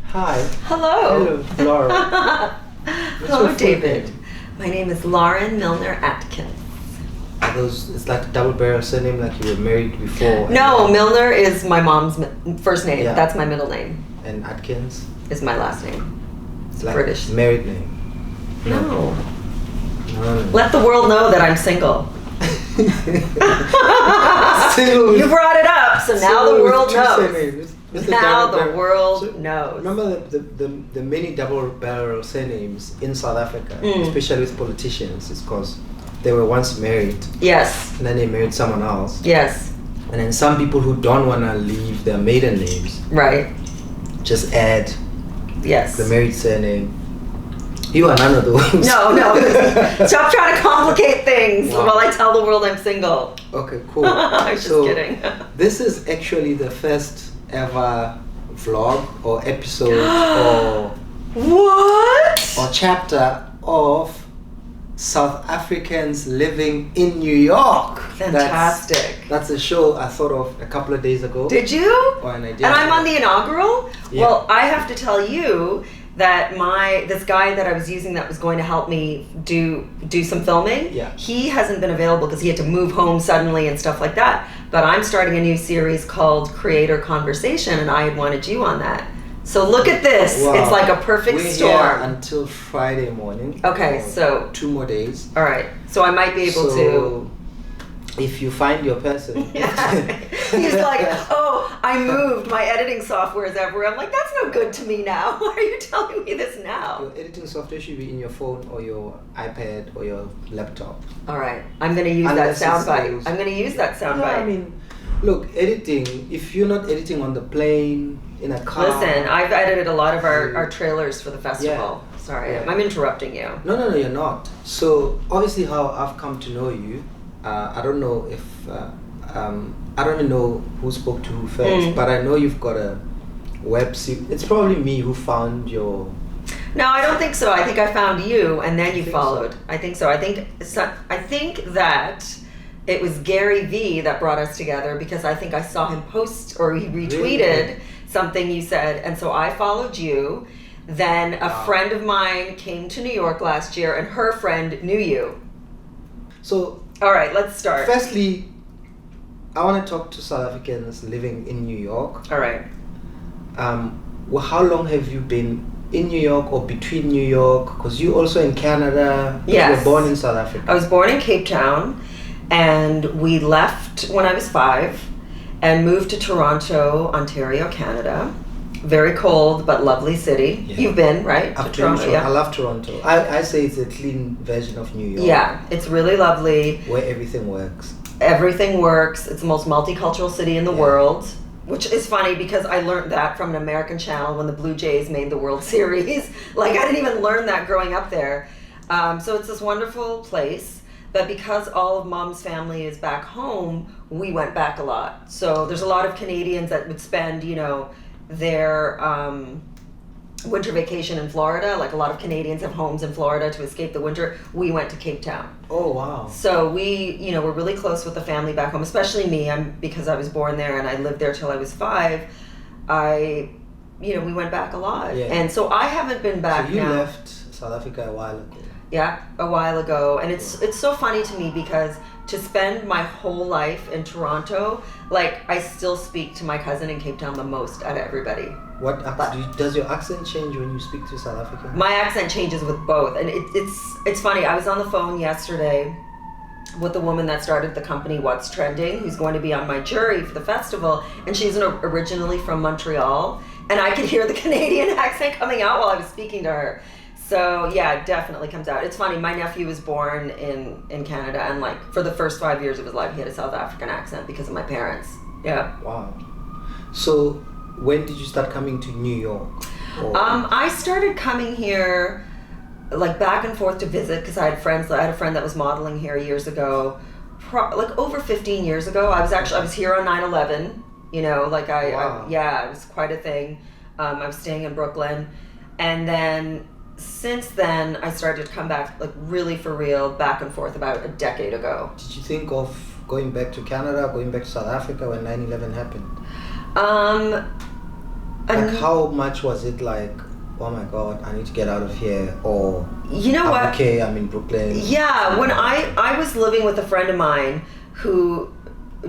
Hi. Hello. Hello, Laura. Hello, David. My name is Lauren Milner Atkins. It's like a double barrel surname, like you were married before. No, Milner is my mom's first name. Yeah. That's my middle name. And Atkins Is my last name. it's like British. married name. No. No. Let the world know that I'm single. Still, You brought it up, so now the world knows. Now the So, world knows. Remember the many double barrel surnames in South Africa, Mm. especially with politicians, is because they were once married Yes. and then they married someone else. Yes. And then some people who don't want to leave their maiden names Right. just add Yes. the married surname. You are none of those. No. Stop trying to complicate things Wow. while I tell the world I'm single. Okay, cool. I'm just kidding. This is actually the first ever vlog or episode or What? chapter of South Africans living in New York. Fantastic. That's a show I thought of a couple of days ago. Did you? Or an idea. And I'm on the inaugural? Yeah. Well, I have to tell you that this guy that I was using that was going to help me do some filming, Yeah. he hasn't been available because he had to move home suddenly and stuff like that. But I'm starting a new series called Creator Conversation, and I had wanted you on that. So look at this. Wow. It's like a perfect We're storm. here until Friday morning. Okay, so 2 more days. all right. So I might be able to. If you find your person. He's like, oh, I moved. My editing software is everywhere. I'm like, that's no good to me now. Why are you telling me this now? Your editing software should be in your phone or your iPad or your laptop. All right. I'm going to use Unless that it's soundbite. those- I'm going to use that No, soundbite. I mean, look, editing, if you're not editing on the plane, in a car. Listen, I've edited a lot of our trailers for the festival. Yeah. Sorry, Yeah. I'm interrupting you. No, you're not. So, obviously, how I've come to know you, I don't know if, I don't even know who spoke to who first, but I know you've got a web series. It's probably me who found your. No, I don't think so. I think I found you, and then you think followed. so? I think so. I think that it was Gary V that brought us together because I think I saw him post or he retweeted Really? something you said, and so I followed you. Then a friend of mine came to New York last year, and her friend knew you. So, All right, let's start. firstly, I want to talk to South Africans living in New York. All right. Well, how long have you been in New York or between New York? Because you also in Canada. You Yes. were born in South Africa. I was born in Cape Town, and we left when I was 5 and moved to Toronto, Ontario, Canada. Very cold but lovely city. Yeah. You've been, right? I've to been Toronto, to- yeah. I love Toronto. I say it's a clean version of New York. Yeah, it's really lovely. Where everything works. Everything works. It's the most multicultural city in the Yeah. world, which is funny because I learned that from an American channel when the Blue Jays made the World Series. Like, I didn't even learn that growing up there. So it's this wonderful place. But because all of Mom's family is back home, we went back a lot. So there's a lot of Canadians that would spend, their winter vacation in Florida. Like, a lot of Canadians have homes in Florida to escape the winter. We went to Cape Town. Oh, wow. So we, we're really close with the family back home, especially me. Because I was born there and I lived there till I was 5. We went back a lot. Yeah. And so I haven't been back So you now. left South Africa a while ago. Yeah, a while ago. And it's so funny to me because to spend my whole life in Toronto, like, I still speak to my cousin in Cape Town the most out of everybody. Does your accent change when you speak to South African? My accent changes with both, and it's funny. I was on the phone yesterday with the woman that started the company What's Trending, who's going to be on my jury for the festival, and she's originally from Montreal, and I could hear the Canadian accent coming out while I was speaking to her. So yeah, it definitely comes out. It's funny, my nephew was born in Canada, and like for the first 5 years of his life he had a South African accent because of my parents. Yeah. Wow. So when did you start coming to New York? I started coming here like back and forth to visit because I had friends. I had a friend that was modeling here years ago, like over 15 years ago. I was here on 9/11. You know, like Wow. yeah, it was quite a thing. I was staying in Brooklyn, and then since then I started to come back like really for real, back and forth about a decade ago. Did you think of going back to Canada, going back to South Africa when 9/11 happened? Like how much was it like, oh my God, I need to get out of here, or you know what? Okay, I'm in Brooklyn. Yeah, when I was living with a friend of mine who,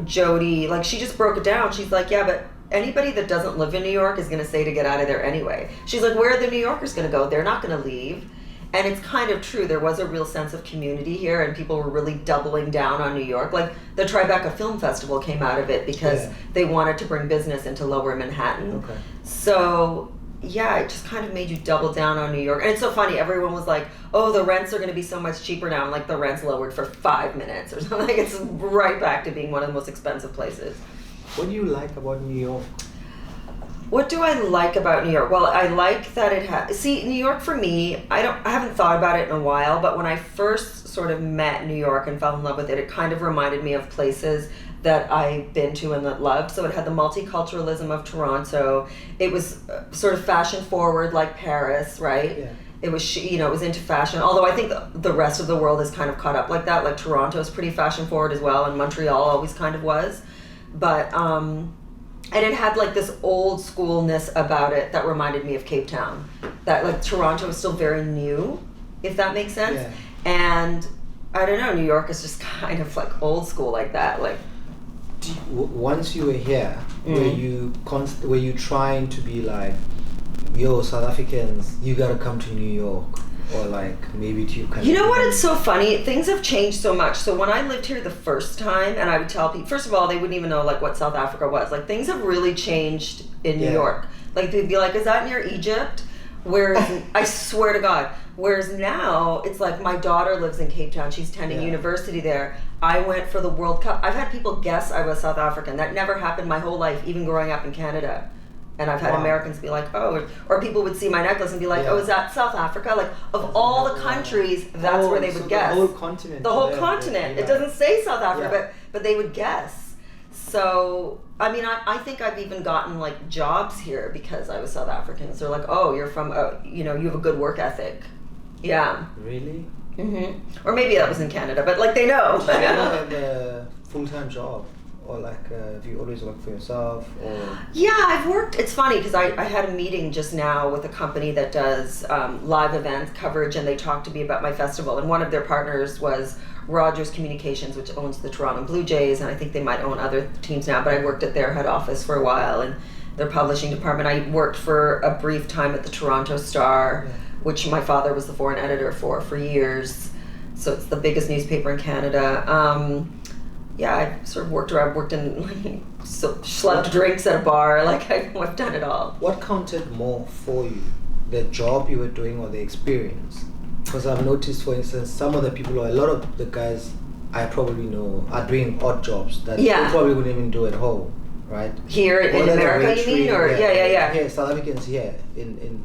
Jody, like she just broke it down. She's like, yeah, but anybody that doesn't live in New York is going to say to get out of there anyway. She's like, where are the New Yorkers going to go? They're not going to leave. And it's kind of true. There was a real sense of community here, and people were really doubling down on New York. Like the Tribeca Film Festival came out of it because they wanted to bring business into Lower Manhattan. Okay. So yeah, it just kind of made you double down on New York. And it's so funny. Everyone was like, oh, the rents are going to be so much cheaper now. I'm like, the rent's lowered for 5 minutes or something. Like, it's right back to being one of the most expensive places. What do you like about New York? What do I like about New York? Well, I like that it has... See, New York for me, I haven't thought about it in a while, but when I first sort of met New York and fell in love with it, it kind of reminded me of places that I've been to and that loved. So it had the multiculturalism of Toronto. It was sort of fashion forward like Paris, right? Yeah. It was, you know, it was into fashion. Although I think the rest of the world is kind of caught up like that. Like Toronto is pretty fashion forward as well, and Montreal always kind of was. But, and it had like this old schoolness about it that reminded me of Cape Town. That like Toronto was still very new, if that makes sense. Yeah. And I don't know, New York is just kind of like old school like that. Like, once you were here, were you trying to be like, yo, South Africans, you gotta come to New York, or like maybe to you know what? It's so funny. Things have changed so much. So when I lived here the first time, and I would tell people, first of all, they wouldn't even know like what South Africa was. Like things have really changed in New York. Like they'd be like, "Is that near Egypt?" Whereas I swear to God. Whereas now it's like my daughter lives in Cape Town. She's attending university there. I went for the World Cup. I've had people guess I was South African. That never happened my whole life, even growing up in Canada. And I've had Americans be like, oh, or people would see my necklace and be like, oh, is that South Africa? Like, of all the countries, that's where they would guess. The whole continent. The whole continent. It doesn't say South Africa, but they would guess. So, I mean, I think I've even gotten, like, jobs here because I was South African. So they're like, oh, you're from, you know, you have a good work ethic. Yeah. Really? Mm-hmm. Or maybe that was in Canada, but, like, they know. Did you ever have a full-time job? Or like, do you always work for yourself? Or yeah, I've worked. It's funny because I had a meeting just now with a company that does live event coverage, and they talked to me about my festival. And one of their partners was Rogers Communications, which owns the Toronto Blue Jays, and I think they might own other teams now. But I worked at their head office for a while, and their publishing department. I worked for a brief time at the Toronto Star, which my father was the foreign editor for years. So it's the biggest newspaper in Canada. Yeah, I sort of worked around. I've worked in, like, schlepped drinks at a bar. Like, I've done it all. What counted more for you? The job you were doing or the experience? Because I've noticed, for instance, some of the people, or a lot of the guys I probably know, are doing odd jobs that they probably wouldn't even do at home, right? Here in America, you mean? Or yeah. Here, South Africans here,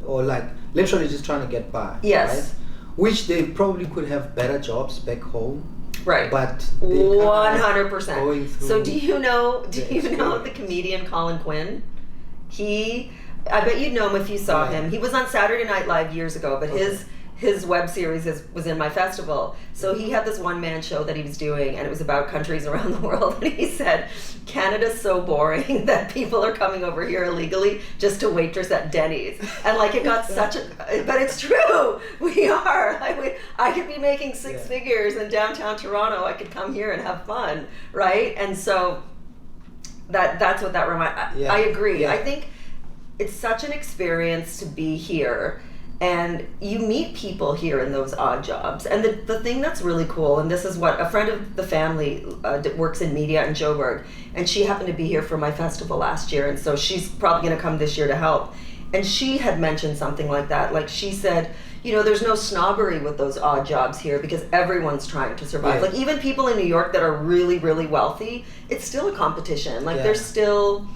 or like literally just trying to get by. Yes. Right? Which they probably could have better jobs back home. Right. But 100%. So do you know the comedian Colin Quinn? I bet you'd know him if you saw him. He was on Saturday Night Live years ago, but his web series was in my festival. So he had this one-man show that he was doing, and it was about countries around the world. And he said, Canada's so boring that people are coming over here illegally just to waitress at Denny's. And like it got but it's true. We are. I could be making six figures in downtown Toronto. I could come here and have fun, right? And so that's what that reminds. I agree. I think it's such an experience to be here. And you meet people here in those odd jobs. And the thing that's really cool, and this is what a friend of the family works in media in Joburg, and she happened to be here for my festival last year, and so she's probably going to come this year to help. And she had mentioned something like that. Like she said, you know, there's no snobbery with those odd jobs here because everyone's trying to survive. Like even people in New York that are really, really wealthy, it's still a competition. Like there's still,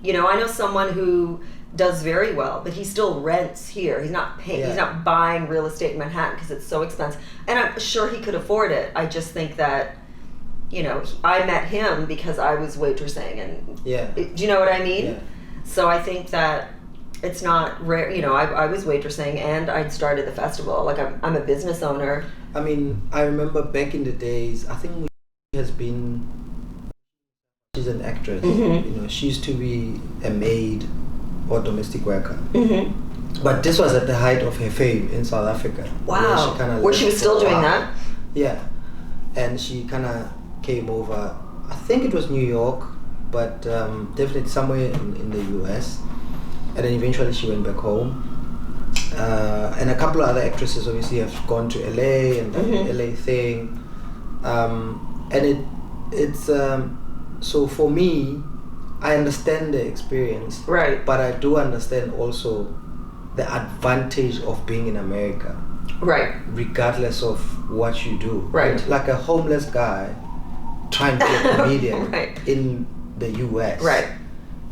you know, I know someone who does very well, but he still rents here. He's not paying. He's not buying real estate in Manhattan because it's so expensive. And I'm sure he could afford it. I just think that you know, I met him because I was waitressing, and Yeah. do you know what I mean? Yeah. So I think that it's not rare. You know, I was waitressing and I'd started the festival. Like I'm a business owner. I mean, I remember back in the days. I think she's an actress. Mm-hmm. You know, she used to be a maid or domestic worker. Mm-hmm. But this was at the height of her fame in South Africa. Wow. Where she was still doing that? Yeah. And she kind of came over, I think it was New York, but definitely somewhere in the US. And then eventually she went back home. And a couple of other actresses obviously have gone to LA and done the LA thing. And it's so for me, I understand the experience. Right. But I do understand also the advantage of being in America. Right. Regardless of what you do. Right. Like a homeless guy trying to be a comedian right. in the US. Right.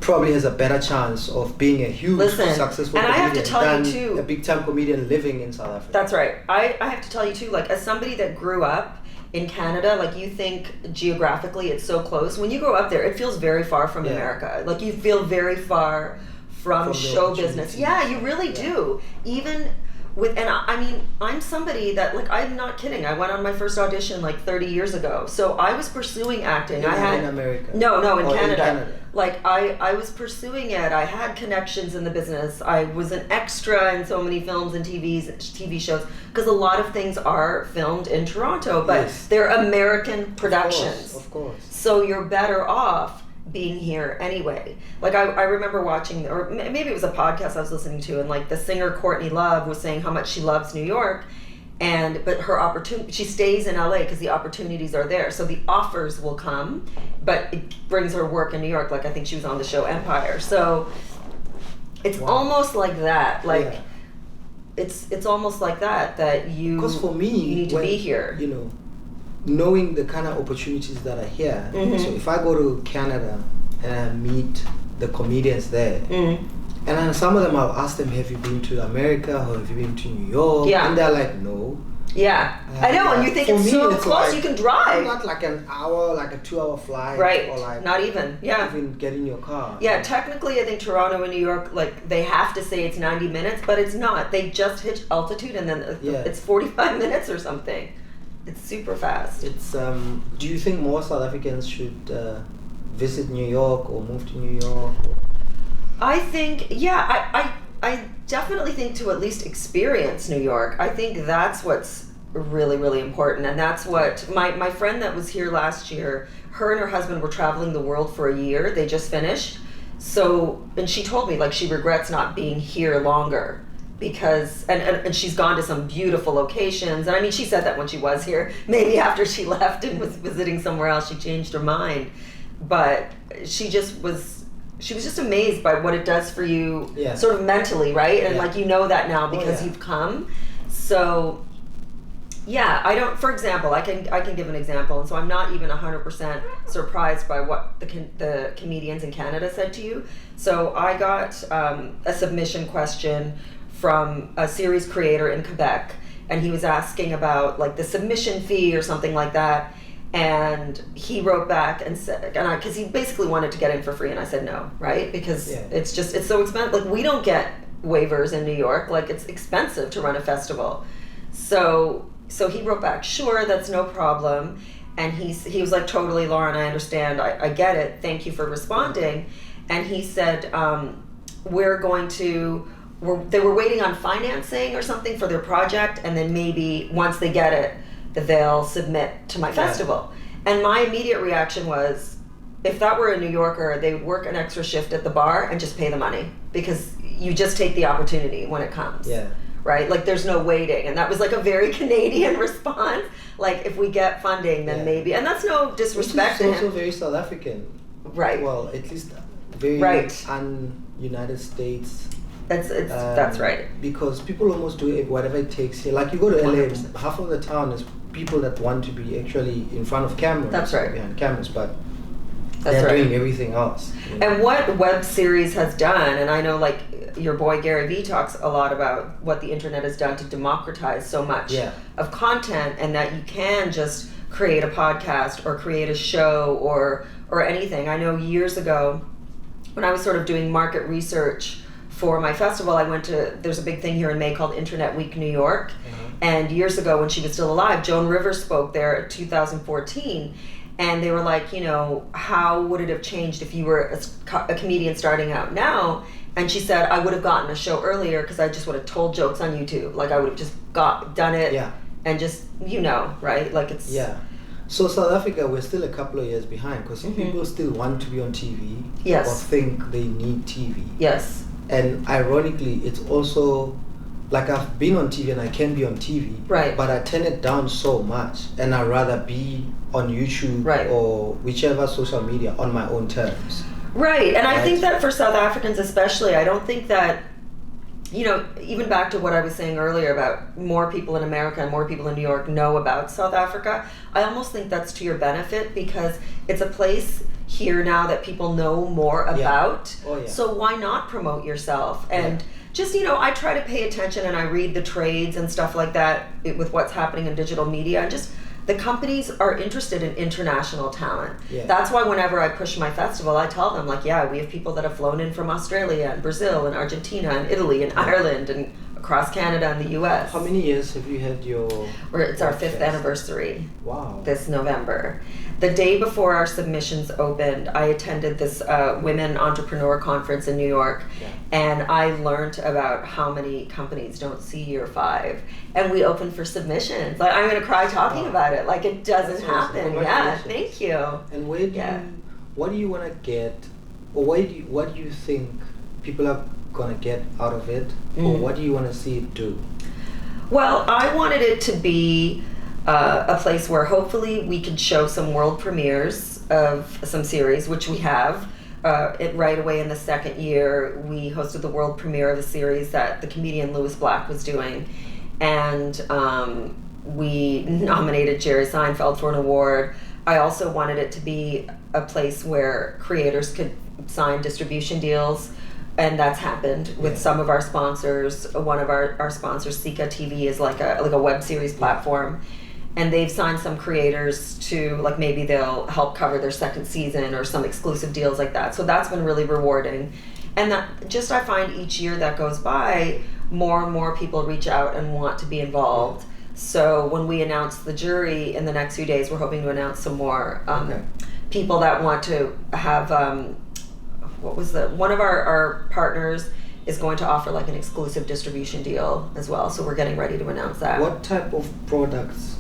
Probably has a better chance of being a huge successful and comedian I have to tell you too, a big time comedian living in South Africa. That's right. I have to tell you too, like as somebody that grew up in Canada, like you think geographically it's so close. When you grow up there, it feels very far from America. Like you feel very far from show business. Yeah, you really do. Even with, and I mean, I'm somebody that, like, I'm not kidding. I went on my first audition like 30 years ago. So I was pursuing acting. In America? No, in Canada. In Canada. Like I was pursuing it. I had connections in the business. I was an extra in so many films and TV shows, because a lot of things are filmed in Toronto, but they're American productions. Of course. So you're better off being here anyway. Like I remember watching, or maybe it was a podcast I was listening to, and like the singer Courtney Love was saying how much she loves New York, but her opportunity, she stays in LA because the opportunities are there. So the offers will come, but it brings her work in New York. Like I think she was on the show Empire. So it's almost like that. Like it's almost like that you, because for me, you need to be here. You know, knowing the kind of opportunities that are here. Mm-hmm. So if I go to Canada and I meet the comedians there, and then some of them I'll ask them, have you been to America or have you been to New York? Yeah. And they're like, no. Yeah. I know, and you think it's so close, like, you can drive. Not like an hour, like a 2-hour flight. Right. Or like not even. Yeah. Even get in your car. Yeah, technically I think Toronto and New York, like they have to say it's 90 minutes, but it's not. They just hit altitude and then it's 45 minutes or something. It's super fast. It's do you think more South Africans should visit New York or move to New York? I think, I definitely think to at least experience New York. I think that's what's really, really important. And that's what my friend that was here last year, her and her husband were traveling the world for a year. They just finished. So, and she told me like she regrets not being here longer, because and she's gone to some beautiful locations. And I mean, she said that when she was here. Maybe after she left and was visiting somewhere else, she changed her mind. But she was just amazed by what it does for you, sort of mentally, right? And like, you know that now because you've come. So yeah, for example, I can give an example, and so I'm not even 100% surprised by what the comedians in Canada said to you. So I got a submission question from a series creator in Quebec, and he was asking about like the submission fee or something like that, and he wrote back and said, because he basically wanted to get in for free, and I said no, right? Because it's so expensive. Like we don't get waivers in New York. Like it's expensive to run a festival. So he wrote back, sure, that's no problem. And he was like, totally, Lauren, I understand. I get it. Thank you for responding. And he said, they were waiting on financing or something for their project, and then maybe once they get it, they'll submit to my festival. And my immediate reaction was, if that were a New Yorker, they would work an extra shift at the bar and just pay the money, because you just take the opportunity when it comes. Yeah. Right? Like there's no waiting. And that was like a very Canadian response. Like if we get funding, then maybe. And that's no disrespect to him. It's also very South African. Right. Well, at least very un-United States. That's right. Because people almost do it, whatever it takes here. Like you go to LA, 100%. Half of the town is people that want to be actually in front of cameras. That's right. Behind cameras, but they're doing everything else. You know? And what Webseries has done, and I know like your boy Gary Vee talks a lot about what the internet has done to democratize so much of content, and that you can just create a podcast or create a show or anything. I know years ago when I was sort of doing market research for my festival, there's a big thing here in May called Internet Week New York. And years ago when she was still alive, Joan Rivers spoke there in 2014. And they were like, you know, how would it have changed if you were a comedian starting out now? And she said, I would have gotten a show earlier because I just would have told jokes on YouTube. Like I would have just done it and just, you know, right? Like it's... Yeah. So South Africa, we're still a couple of years behind because people still want to be on TV or think they need TV. Yes. And ironically, it's also... Like I've been on TV and I can be on TV, right? But I turn it down so much, and I'd rather be on YouTube or whichever social media on my own terms. Right, and I think that for South Africans especially, I don't think that, you know, even back to what I was saying earlier about more people in America and more people in New York know about South Africa, I almost think that's to your benefit because it's a place here now that people know more about. So why not promote yourself? And just, you know, I try to pay attention and I read the trades and stuff like that with what's happening in digital media. And just the companies are interested in international talent. That's why whenever I push my festival, I tell them, like, we have people that have flown in from Australia and Brazil and Argentina and Italy and Ireland and across Canada and the US. How many years have you had your... It's our 5th anniversary. Wow. This November. The day before our submissions opened, I attended this women entrepreneur conference in New York, and I learned about how many companies don't see year 5, and we opened for submissions. Like, I'm going to cry talking about it. Like, it doesn't happen. Yeah, thank you. And where do what do you want to get, or what do you think people are going to get out of it, or what do you want to see it do? Well, I wanted it to be a place where hopefully we could show some world premieres of some series, which we have. Right away in the second year, we hosted the world premiere of a series that the comedian Louis Black was doing. And we nominated Jerry Seinfeld for an award. I also wanted it to be a place where creators could sign distribution deals. And that's happened with some of our sponsors. One of our sponsors, Sika TV, is like a Webseries platform. And they've signed some creators to, like, maybe they'll help cover their second season or some exclusive deals like that. So that's been really rewarding. And that just, I find each year that goes by, more and more people reach out and want to be involved. So when we announce the jury in the next few days, we're hoping to announce some more people that want to have, one of our partners is going to offer like an exclusive distribution deal as well. So we're getting ready to announce that. What type of products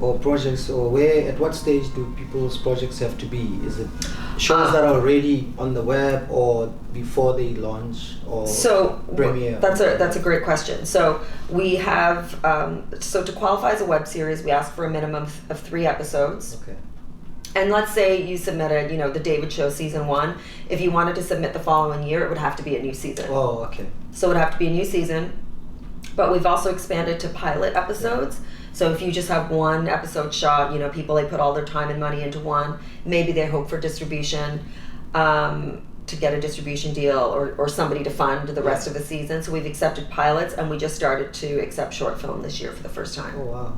or projects, or at what stage do people's projects have to be? Is it shows that are already on the web or before they launch or premiere? That's a great question. So we have, so to qualify as a web series, we ask for a minimum of 3 episodes. Okay. And let's say you submitted, you know, the David Show season 1. If you wanted to submit the following year, it would have to be a new season. Oh, okay. So it would have to be a new season. But we've also expanded to pilot episodes. So if you just have 1 episode shot, you know, people, they put all their time and money into one. Maybe they hope for distribution, to get a distribution deal or somebody to fund the rest of the season. So we've accepted pilots, and we just started to accept short film this year for the first time. Oh, wow.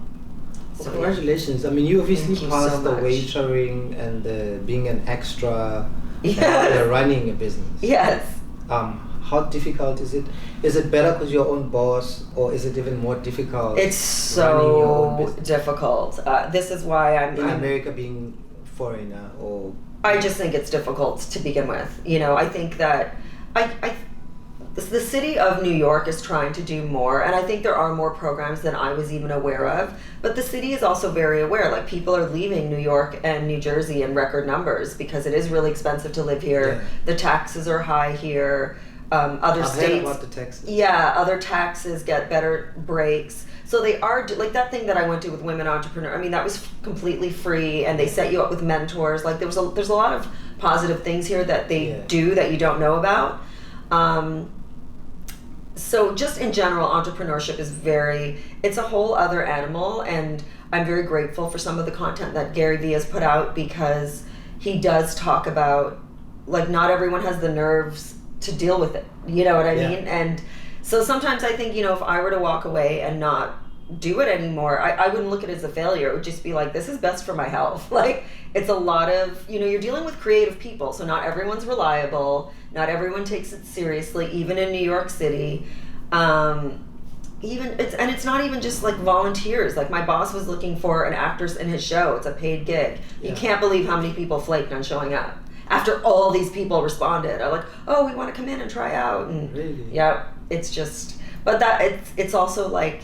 So congratulations. I mean, you obviously passed the waitering and the being an extra and running a business. Yes. How difficult is it? Is it better because you're your own boss, or is it even more difficult? It's so difficult. This is why I'm America being foreigner, or I just think it's difficult to begin with. You know, I think that the city of New York is trying to do more, and I think there are more programs than I was even aware of. But the city is also very aware. Like, people are leaving New York and New Jersey in record numbers because it is really expensive to live here. Yeah. The taxes are high here. Other I've states, heard about the taxes. Yeah, other taxes get better breaks. So they are, like that thing that I went to with Women Entrepreneur, I mean, that was completely free, and they set you up with mentors. Like, there's a lot of positive things here that they do that you don't know about. So just in general, entrepreneurship is it's a whole other animal, and I'm very grateful for some of the content that Gary Vee has put out, because he does talk about, like, not everyone has the nerves to deal with it. You know what I mean? And so sometimes I think, you know, if I were to walk away and not do it anymore, I wouldn't look at it as a failure. It would just be like, this is best for my health. Like, it's a lot of, you're dealing with creative people, so not everyone's reliable, not everyone takes it seriously, even in New York City. It's not even just like volunteers. Like, my boss was looking for an actress in his show. It's a paid gig. You can't believe how many people flaked on showing up after all these people responded. I'm like, oh, we want to come in and try out. And really? Yeah, it's just, but it's also like,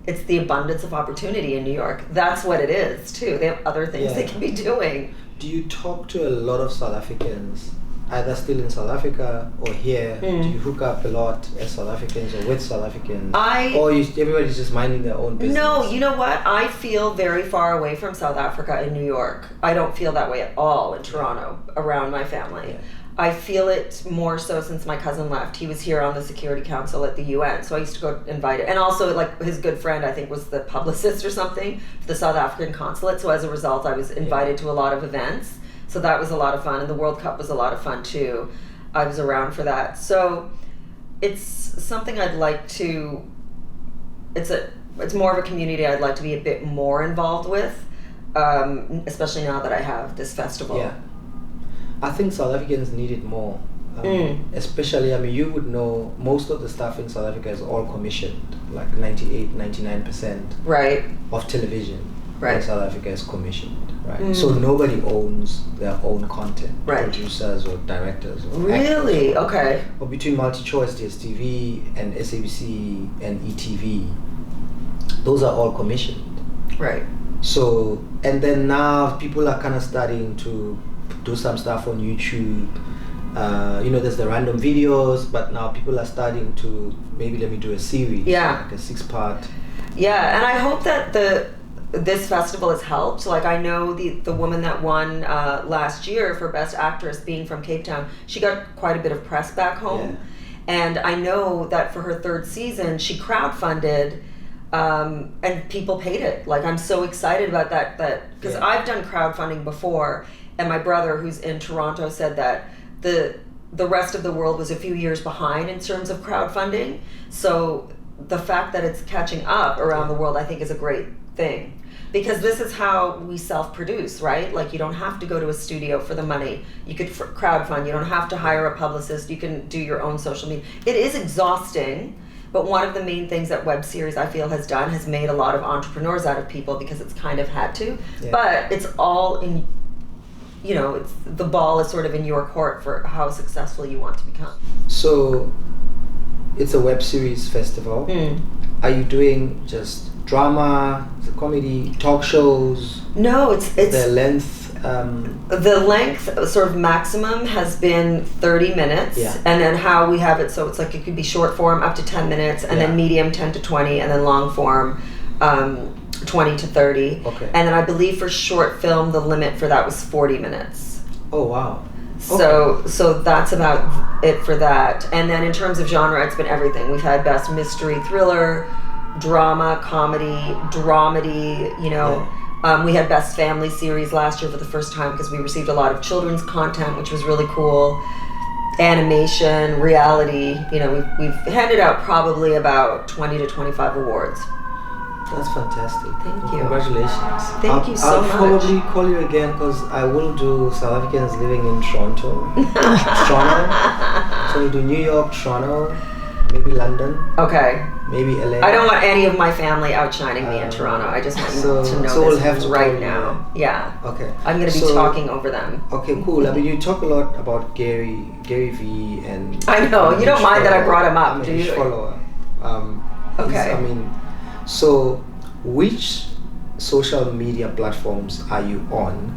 it's the abundance of opportunity in New York. That's what it is too. They have other things they can be doing. Do you talk to a lot of South Africans, either still in South Africa or here? Do you hook up a lot as South Africans or with South Africans? Or everybody's just minding their own business? No, you know what? I feel very far away from South Africa in New York. I don't feel that way at all in Toronto, around my family. Yeah. I feel it more so since my cousin left. He was here on the Security Council at the UN, so I used to go invite it. And also, like, his good friend, I think, was the publicist or something for the South African consulate. So as a result, I was invited to a lot of events. So that was a lot of fun, and the World Cup was a lot of fun too. I was around for that. So it's something I'd like to, it's more of a community I'd like to be a bit more involved with, especially now that I have this festival. Yeah. I think South Africans need it more. Especially, you would know most of the stuff in South Africa is all commissioned, like 98-99% of television in South Africa is commissioned. Right. So nobody owns their own content, producers or directors. Or really? Actors. Okay. Or between MultiChoice, DSTV, and SABC and ETV, those are all commissioned. Right. So, and then now people are kind of starting to do some stuff on YouTube. There's the random videos, but now people are starting to, maybe let me do a series, like a 6-part. Yeah, and I hope that this festival has helped. Like, I know the woman that won last year for Best Actress, being from Cape Town, she got quite a bit of press back home. And I know that for her 3rd season, she crowdfunded, and people paid it. Like, I'm so excited about that because I've done crowdfunding before, and my brother, who's in Toronto, said that the rest of the world was a few years behind in terms of crowdfunding. So the fact that it's catching up around the world, I think, is a great thing. Because this is how we self-produce, right? Like, you don't have to go to a studio for the money. You could crowdfund. You don't have to hire a publicist. You can do your own social media. It is exhausting, but one of the main things that Webseries, I feel, has done has made a lot of entrepreneurs out of people because it's kind of had to. Yeah. But it's all in, it's the ball is sort of in your court for how successful you want to become. So, it's a web series festival. Are you doing just drama, comedy, talk shows? No, it's the length. The length sort of maximum has been 30 minutes, and then how we have it, so it's like it could be short form up to 10 minutes, and then medium 10 to 20, and then long form 20 to 30. Okay. And then I believe for short film the limit for that was 40 minutes. Oh wow. So that's about it for that. And then in terms of genre, it's been everything. We've had best mystery thriller, drama, comedy, dramedy, we had best family series last year for the first time because we received a lot of children's content, which was really cool. Animation, reality, we've handed out probably about 20 to 25 awards. That's fantastic. Thank you. Congratulations. Thank you so much. I'll probably call you again because I will do South Africans living in Toronto. So we do New York, Toronto, maybe London. Okay. Maybe LA. I don't want any of my family outshining me in Toronto. I just want you to know so this we'll have to right now. Yeah. Okay. I'm going to be talking over them. Okay, cool. You talk a lot about Gary V and... I know. You don't mind that I brought him up, do you? Follower. Okay. So which social media platforms are you on,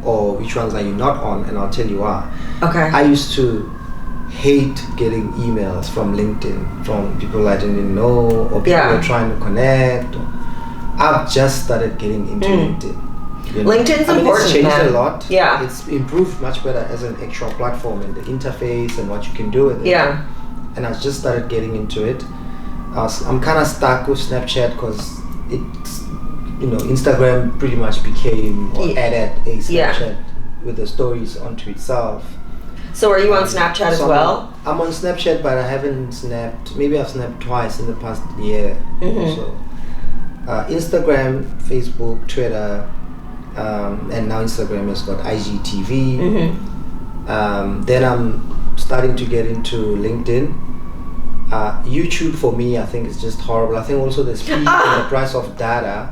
or which ones are you not on? And I'll tell you why. Okay. I used to hate getting emails from LinkedIn from people I didn't know, or people who are trying to connect. I've just started getting into LinkedIn. LinkedIn's important. It's changed a lot. Yeah. It's improved much better as an actual platform and the interface and what you can do with it. Yeah. And I just started getting into it. I'm kind of stuck with Snapchat because it's, Instagram pretty much became or added a Snapchat with the stories onto itself. So are you on Snapchat as well? I'm on Snapchat, but I haven't snapped. Maybe I've snapped twice in the past year or so. Instagram, Facebook, Twitter, and now Instagram has got IGTV. Then I'm starting to get into LinkedIn. YouTube for me, I think, is just horrible. I think also the speed and the price of data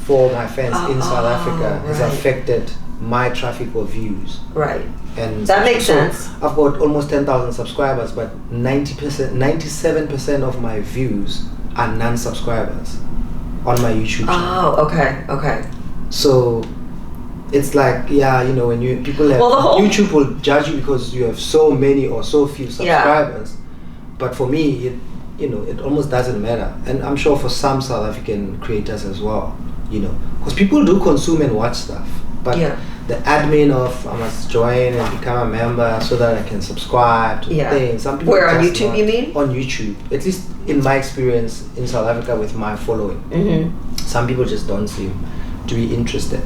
for my fans in South Africa has affected my traffic or views. Right. And that makes sense. I've got almost 10,000 subscribers, but 97% of my views are non-subscribers on my YouTube channel. Oh, okay. So it's like, when people have, YouTube will judge you because you have so many or so few subscribers. Yeah. But for me, it almost doesn't matter. And I'm sure for some South African creators as well, because people do consume and watch stuff. But the admin of I must join and become a member so that I can subscribe to things. Some people on YouTube, you mean? On YouTube. At least in my experience in South Africa with my following. Some people just don't seem to be interested.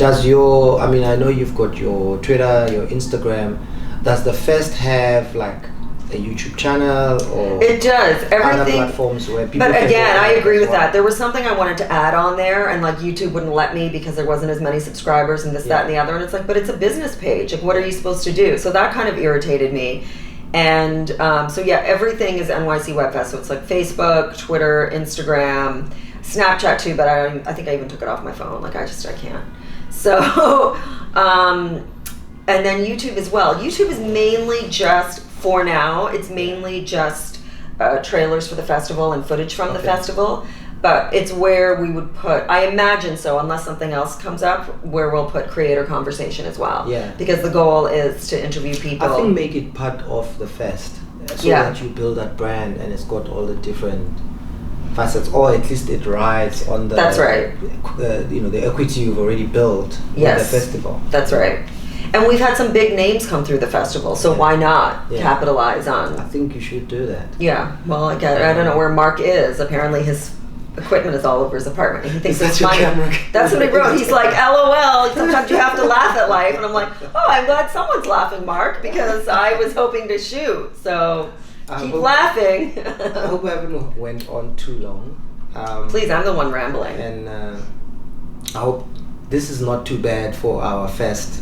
I know you've got your Twitter, your Instagram. Does the Fest have like a YouTube channel or it does everything other platforms where people but again I agree with well? that. There was something I wanted to add on there and like YouTube wouldn't let me because there wasn't as many subscribers and this that and the other, and it's like, but it's a business page, like what are you supposed to do? So that kind of irritated me. And everything is NYC Webfest, so it's like Facebook, Twitter, Instagram, Snapchat too, but I think I even took it off my phone, like I can't. So and then YouTube as well. YouTube is mainly just, for now, it's mainly just trailers for the festival and footage from the festival, but it's where we would put, I imagine so, unless something else comes up, where we'll put creator conversation as well. Yeah. Because the goal is to interview people. I think make it part of the fest, so that you build that brand and it's got all the different facets, or at least it rides on the. That's right. The equity you've already built with the festival. That's right. And we've had some big names come through the festival, so why not capitalize on? I think you should do that. Yeah, well, I don't know where Mark is. Apparently his equipment is all over his apartment. He thinks it's funny. That's what he wrote. He's like, LOL, sometimes you have to laugh at life. And I'm like, oh, I'm glad someone's laughing, Mark, because I was hoping to shoot. So keep laughing. I hope I haven't went on too long. Please, I'm the one rambling. And I hope this is not too bad for our fest.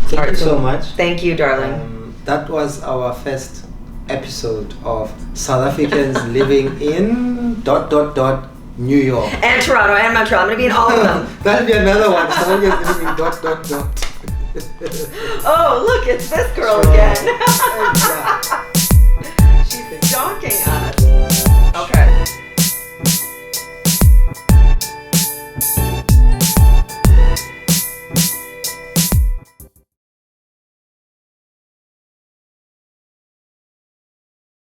Thank you so much. Thank you, darling. That was our first episode of South Africans living in ... New York and Toronto and Montreal. I'm going to be in all of them. That'll be another one. South Africans living in ... Oh, look, it's this girl again.